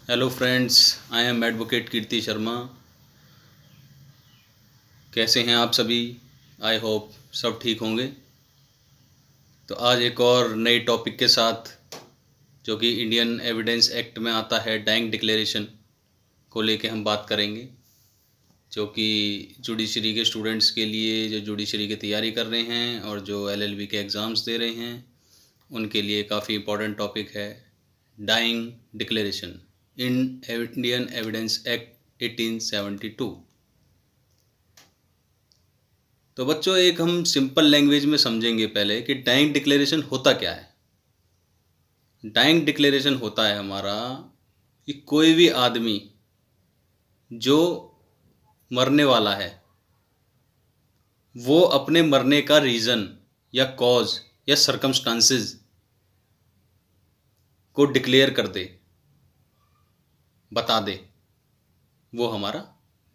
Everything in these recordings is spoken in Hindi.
Hello friends, I am advocate Kirti Sharma. कैसे हैं आप सभी? आई होप सब ठीक होंगे। तो आज एक और नए टॉपिक के साथ, जो कि इंडियन एविडेंस एक्ट में आता है, डाइंग डिक्लेरेशन को लेके हम बात करेंगे, जो कि जुडिशरी के स्टूडेंट्स के लिए, जो जुडिशरी की तैयारी कर रहे हैं और जो एलएलबी के एग्ज़ाम्स दे रहे हैं, उनके लिए काफ़ी इम्पोर्टेंट टॉपिक है dying declaration in Indian evidence act 1872। तो बच्चों, एक हम सिंपल लैंग्वेज में समझेंगे पहले कि डाइंग डिक्लेरेशन होता क्या है। डाइंग डिक्लेरेशन होता है हमारा कि कोई भी आदमी जो मरने वाला है, वो अपने मरने का रीज़न या कॉज या सरकमस्टांसेस को डिक्लेयर कर दे, बता दे, वो हमारा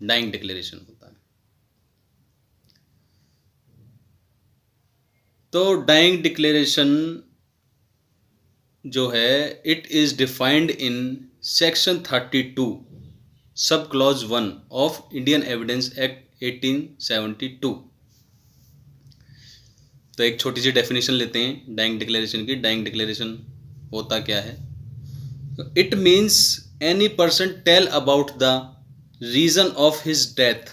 डाइंग डिक्लेरेशन होता है। तो डाइंग डिक्लेरेशन जो है, it is defined in section 32 sub clause 1 of Indian evidence act 1872। तो एक छोटी सी डेफिनेशन लेते हैं डाइंग डिक्लेरेशन की। डाइंग डिक्लेरेशन होता क्या है? It means any person tell about the reason of his death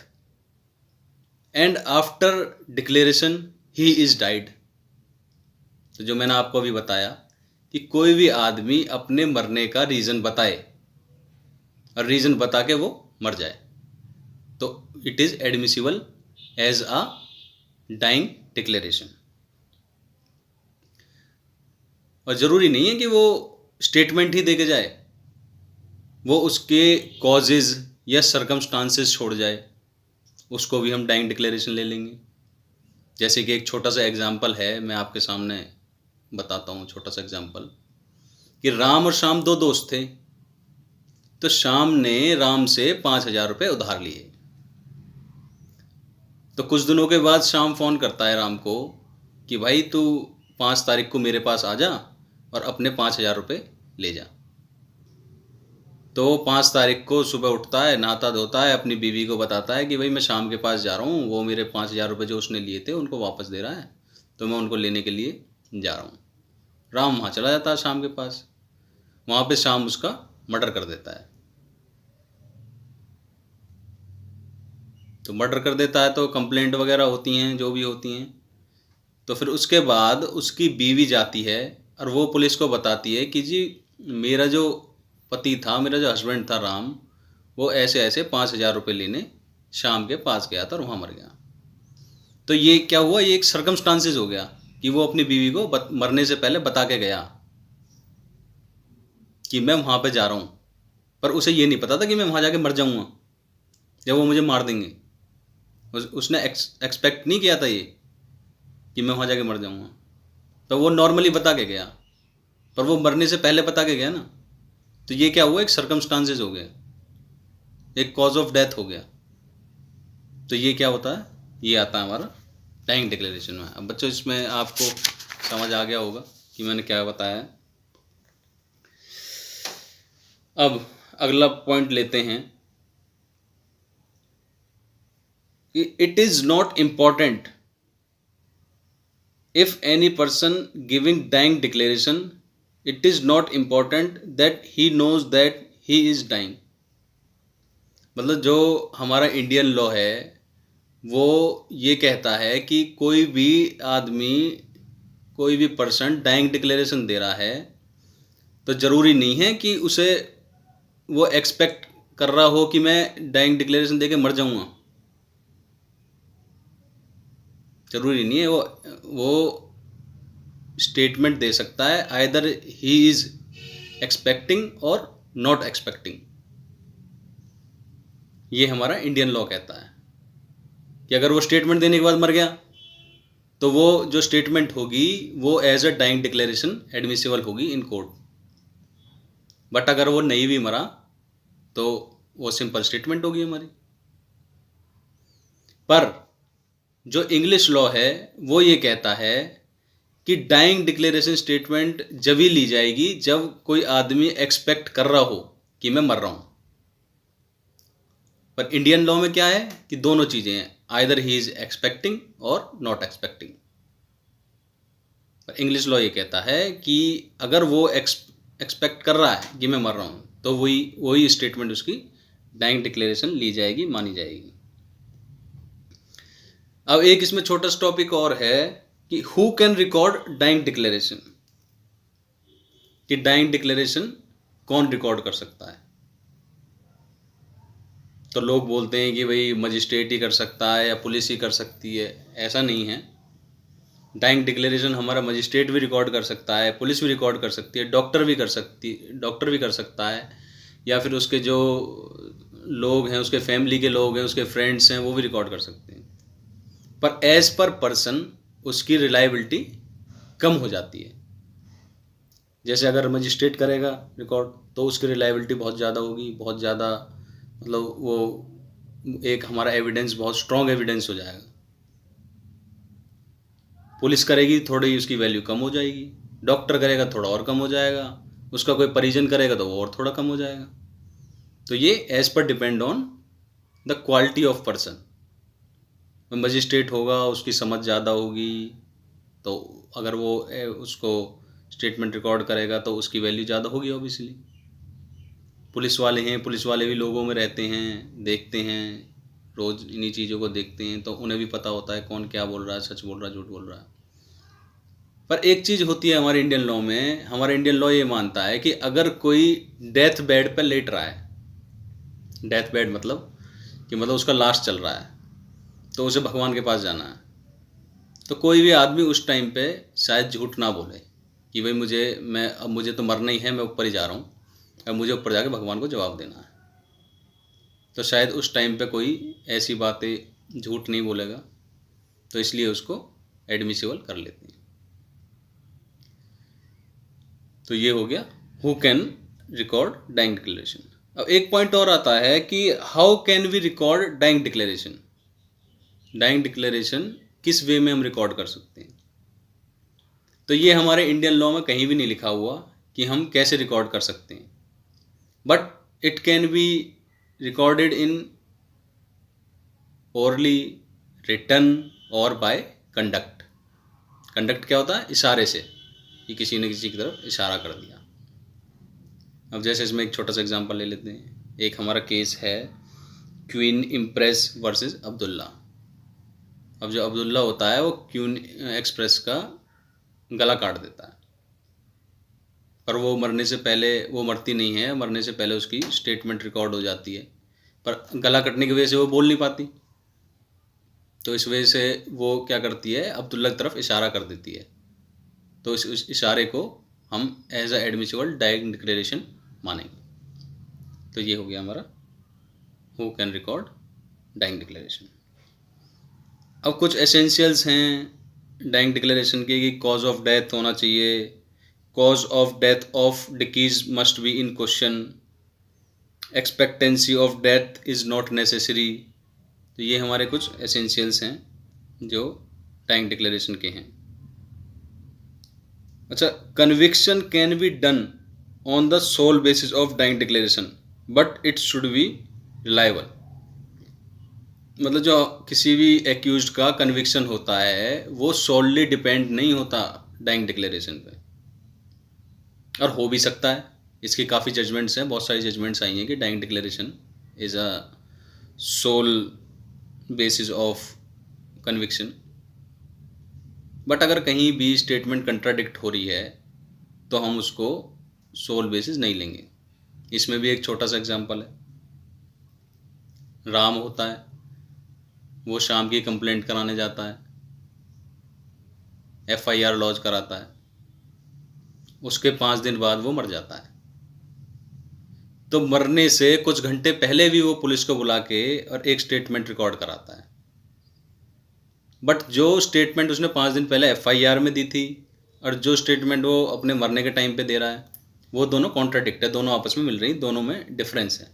and after declaration he is died. तो जो मैंने आपको अभी बताया कि कोई भी आदमी अपने मरने का रीज़न बताए और रीज़न बता के वो मर जाए, तो it is admissible as a dying declaration. और ज़रूरी नहीं है कि वो स्टेटमेंट ही दे के जाए, वो उसके कॉजेज़ या सरकमस्टांसेस छोड़ जाए, उसको भी हम डाइंग डिक्लेरेशन ले लेंगे। जैसे कि एक छोटा सा एग्जाम्पल है, मैं आपके सामने बताता हूँ छोटा सा एग्जाम्पल, कि राम और श्याम दो दोस्त थे। तो श्याम ने राम से 5,000 रुपये उधार लिए। तो कुछ दिनों के बाद श्याम फ़ोन करता है राम को कि भाई तू 5 तारीख को मेरे पास आ जा और अपने 5,000 रुपये ले जा। तो 5 तारीख को सुबह उठता है, नहाता धोता है, अपनी बीवी को बताता है कि भाई मैं श्याम के पास जा रहा हूँ, वो मेरे 5,000 रुपये जो उसने लिए थे उनको वापस दे रहा है, तो मैं उनको लेने के लिए जा रहा हूँ। राम वहाँ चला जाता है श्याम के पास। वहाँ पे श्याम उसका मर्डर कर देता है। तो मर्डर कर देता है तो कंप्लेंट वगैरह होती हैं, जो भी होती हैं। तो फिर उसके बाद उसकी बीवी जाती है और वो पुलिस को बताती है कि जी मेरा जो पति था, मेरा जो हस्बैंड था राम, वो ऐसे ऐसे 5,000 रुपये लेने श्याम के पास गया था और वहाँ मर गया। तो ये क्या हुआ, ये एक सरकमस्टांसेस हो गया कि वो अपनी बीवी को मरने से पहले बता के गया कि मैं वहाँ पे जा रहा हूँ, पर उसे ये नहीं पता था कि मैं वहाँ जाके मर जाऊँगा या वो मुझे मार देंगे। उसने एक्सपेक्ट नहीं किया था ये कि मैं वहाँ जाके मर जाऊँगा। तो वो नॉर्मली बता के गया, पर वो मरने से पहले बता के गया ना। तो ये क्या हुआ, एक सरकमस्टांसेस हो गया, एक कॉज ऑफ डेथ हो गया। तो ये क्या होता है, ये आता है हमारा डाइंग डिक्लेरेशन में। अब बच्चों, इसमें आपको समझ आ गया होगा कि मैंने क्या बताया है। अब अगला पॉइंट लेते हैं कि it is not important if any person giving dying declaration, it is not important that he knows that he is dying। मतलब जो हमारा इंडियन लॉ है वो ये कहता है कि कोई भी आदमी, कोई भी पर्सन डाइंग डिक्लेरेशन दे रहा है तो ज़रूरी नहीं है कि उसे वो एक्सपेक्ट कर रहा हो कि मैं डाइंग डिक्लेरेशन दे के मर जाऊँगा। ज़रूरी नहीं है। वो स्टेटमेंट दे सकता है, आइदर ही इज़ एक्सपेक्टिंग और नॉट एक्सपेक्टिंग। ये हमारा इंडियन लॉ कहता है कि अगर वो स्टेटमेंट देने के बाद मर गया तो वो जो स्टेटमेंट होगी वो as a dying declaration admissible होगी इन कोर्ट। बट अगर वो नहीं भी मरा तो वो सिंपल स्टेटमेंट होगी हमारी। पर जो इंग्लिश लॉ है वो ये कहता है कि डाइंग डिक्लेरेशन स्टेटमेंट जब ही ली जाएगी जब कोई आदमी एक्सपेक्ट कर रहा हो कि मैं मर रहा हूँ। पर इंडियन लॉ में क्या है कि दोनों चीज़ें हैं, आइदर ही इज एक्सपेक्टिंग और नॉट एक्सपेक्टिंग। पर इंग्लिश लॉ ये कहता है कि अगर वो एक्सपेक्ट कर रहा है कि मैं मर रहा हूँ तो वही स्टेटमेंट उसकी डाइंग डिक्लेरेशन ली जाएगी, मानी जाएगी। अब एक इसमें छोटा सा टॉपिक और है कि who can record dying declaration, कि डाइंग डिक्लेरेशन कौन रिकॉर्ड कर सकता है। तो लोग बोलते हैं कि भाई मजिस्ट्रेट ही कर सकता है या पुलिस ही कर सकती है। ऐसा नहीं है। डाइंग डिक्लेरेशन हमारा मजिस्ट्रेट भी रिकॉर्ड कर सकता है, पुलिस भी रिकॉर्ड कर सकती है, डॉक्टर भी कर सकता है, या फिर उसके जो लोग हैं, उसके फैमिली के लोग हैं, उसके फ्रेंड्स हैं, वो भी रिकॉर्ड कर सकते हैं। पर एज पर पर्सन उसकी रिलायबिलिटी कम हो जाती है। जैसे अगर मजिस्ट्रेट करेगा रिकॉर्ड तो उसकी रिलायबिलिटी बहुत ज़्यादा होगी, बहुत ज़्यादा, मतलब वो एक हमारा एविडेंस बहुत स्ट्रॉन्ग एविडेंस हो जाएगा। पुलिस करेगी थोड़ी उसकी वैल्यू कम हो जाएगी, डॉक्टर करेगा थोड़ा और कम हो जाएगा, उसका कोई परिजन करेगा तो वो और थोड़ा कम हो जाएगा। तो ये एज पर depend on the quality of person. Magistrate होगा उसकी समझ ज़्यादा होगी, तो अगर वो उसको स्टेटमेंट रिकॉर्ड करेगा तो उसकी वैल्यू ज़्यादा होगी ऑब्वियसली। पुलिस वाले हैं, पुलिस वाले भी लोगों में रहते हैं, देखते हैं, रोज़ इन्हीं चीज़ों को देखते हैं, तो उन्हें भी पता होता है कौन क्या बोल रहा है, सच बोल रहा है, झूठ बोल रहा है। पर एक चीज़ होती है हमारे इंडियन लॉ में, हमारा इंडियन लॉ ये मानता है कि अगर कोई डेथ बेड पर लेट रहा है, डेथ बेड मतलब कि मतलब उसका लास्ट चल रहा है, तो उसे भगवान के पास जाना है, तो कोई भी आदमी उस टाइम पे शायद झूठ ना बोले कि भाई मुझे तो मरना ही है, मैं ऊपर ही जा रहा हूँ, अब मुझे ऊपर जाके भगवान को जवाब देना है। तो शायद उस टाइम पे कोई ऐसी बातें झूठ नहीं बोलेगा, तो इसलिए उसको एडमिसिबल कर लेते हैं। तो ये हो गया who can record dying declaration. अब एक पॉइंट और आता है कि how can we record dying declaration. Dying declaration किस वे में हम रिकॉर्ड कर सकते हैं। तो ये हमारे इंडियन लॉ में कहीं भी नहीं लिखा हुआ कि हम कैसे रिकॉर्ड कर सकते हैं, but it can be recorded in orally, written और बाय कंडक्ट। कंडक्ट क्या होता है? इशारे से, कि किसी ने किसी की तरफ इशारा कर दिया। अब जैसे इसमें एक छोटा सा एग्जांपल ले लेते हैं। एक हमारा केस है क्वीन इम्प्रेस वर्सेस अब्दुल्ला। अब जो अब्दुल्ला होता है वो क्वीन एक्सप्रेस का गला काट देता है, पर वो मरने से पहले, वो मरती नहीं है, मरने से पहले उसकी स्टेटमेंट रिकॉर्ड हो जाती है, पर गला कटने की वजह से वो बोल नहीं पाती। तो इस वजह से वो क्या करती है, अब्दुल्ला की तरफ इशारा कर देती है। तो इस इशारे को हम as a admissible dying declaration मानेंगे। तो ये हो गया हमारा who can record dying declaration. अब कुछ एसेंशियल्स हैं डाइंग डिक्लेरेशन के कि कॉज ऑफ डेथ होना चाहिए, कॉज ऑफ डेथ ऑफ डिकीज must be in question, expectancy of death is not necessary. तो ये हमारे कुछ एसेंशियल्स हैं जो डाइंग डिक्लेरेशन के हैं। अच्छा, conviction can be done on the sole basis of dying declaration but it should be reliable. मतलब जो किसी भी एक्यूज्ड का कन्विक्शन होता है वो सोलली डिपेंड नहीं होता डाइंग डिक्लेरेशन पे, और हो भी सकता है। इसकी काफ़ी जजमेंट्स हैं, बहुत सारी जजमेंट्स आई हैं कि dying declaration is a sole basis of conviction. But अगर कहीं भी स्टेटमेंट कंट्राडिक्ट हो रही है तो हम उसको सोल बेसिस नहीं लेंगे। इसमें भी एक छोटा सा एग्जांपल है। राम होता है, वो शाम की कंप्लेंट कराने जाता है, FIR लॉन्च कराता है, उसके 5 दिन बाद वो मर जाता है। तो मरने से कुछ घंटे पहले भी वो पुलिस को बुला के और एक स्टेटमेंट रिकॉर्ड कराता है। बट जो स्टेटमेंट उसने 5 दिन पहले FIR में दी थी और जो स्टेटमेंट वो अपने मरने के टाइम पे दे रहा है, वो दोनों कॉन्ट्राडिक्ट है, दोनों आपस में मिल रही, दोनों में डिफरेंस है।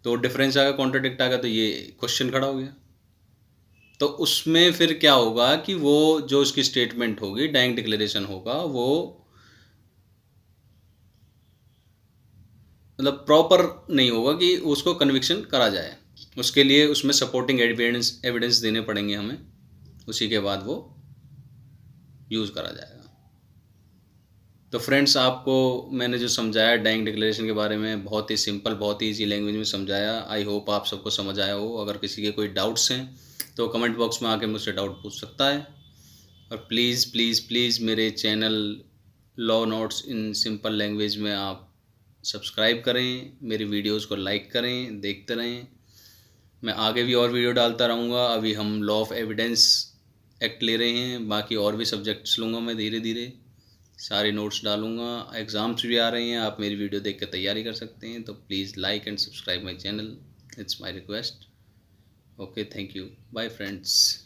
तो डिफरेंस आ गया, कॉन्ट्राडिक्ट आ गया, तो ये क्वेश्चन खड़ा हो गया। तो उसमें फिर क्या होगा कि वो जो उसकी स्टेटमेंट होगी, डाइंग डिक्लेरेशन होगा, वो मतलब प्रॉपर नहीं होगा कि उसको कन्विक्शन करा जाए। उसके लिए उसमें सपोर्टिंग एविडेंस देने पड़ेंगे हमें, उसी के बाद वो यूज़ करा जाएगा। तो फ्रेंड्स, आपको मैंने जो समझाया डाइंग डिक्लेरेशन के बारे में, बहुत ही सिंपल, बहुत ही ईजी लैंग्वेज में समझाया। आई होप आप सबको समझ आया हो। अगर किसी के कोई डाउट्स हैं तो कमेंट बॉक्स में आके मुझसे डाउट पूछ सकता है। और प्लीज़ प्लीज़ प्लीज़ मेरे channel law notes in simple language में आप सब्सक्राइब करें, मेरी वीडियोज़ को लाइक करें, देखते रहें। मैं आगे भी और वीडियो डालता रहूँगा। अभी हम लॉ ऑफ एविडेंस एक्ट ले रहे हैं, बाकी और भी सब्जेक्ट्स लूँगा मैं धीरे धीरे, सारे नोट्स डालूँगा। एग्ज़ाम्स भी आ रहे हैं, आप मेरी वीडियो देख कर तैयारी कर सकते हैं। तो please like and subscribe my channel, it's my request. Okay, thank you, bye friends.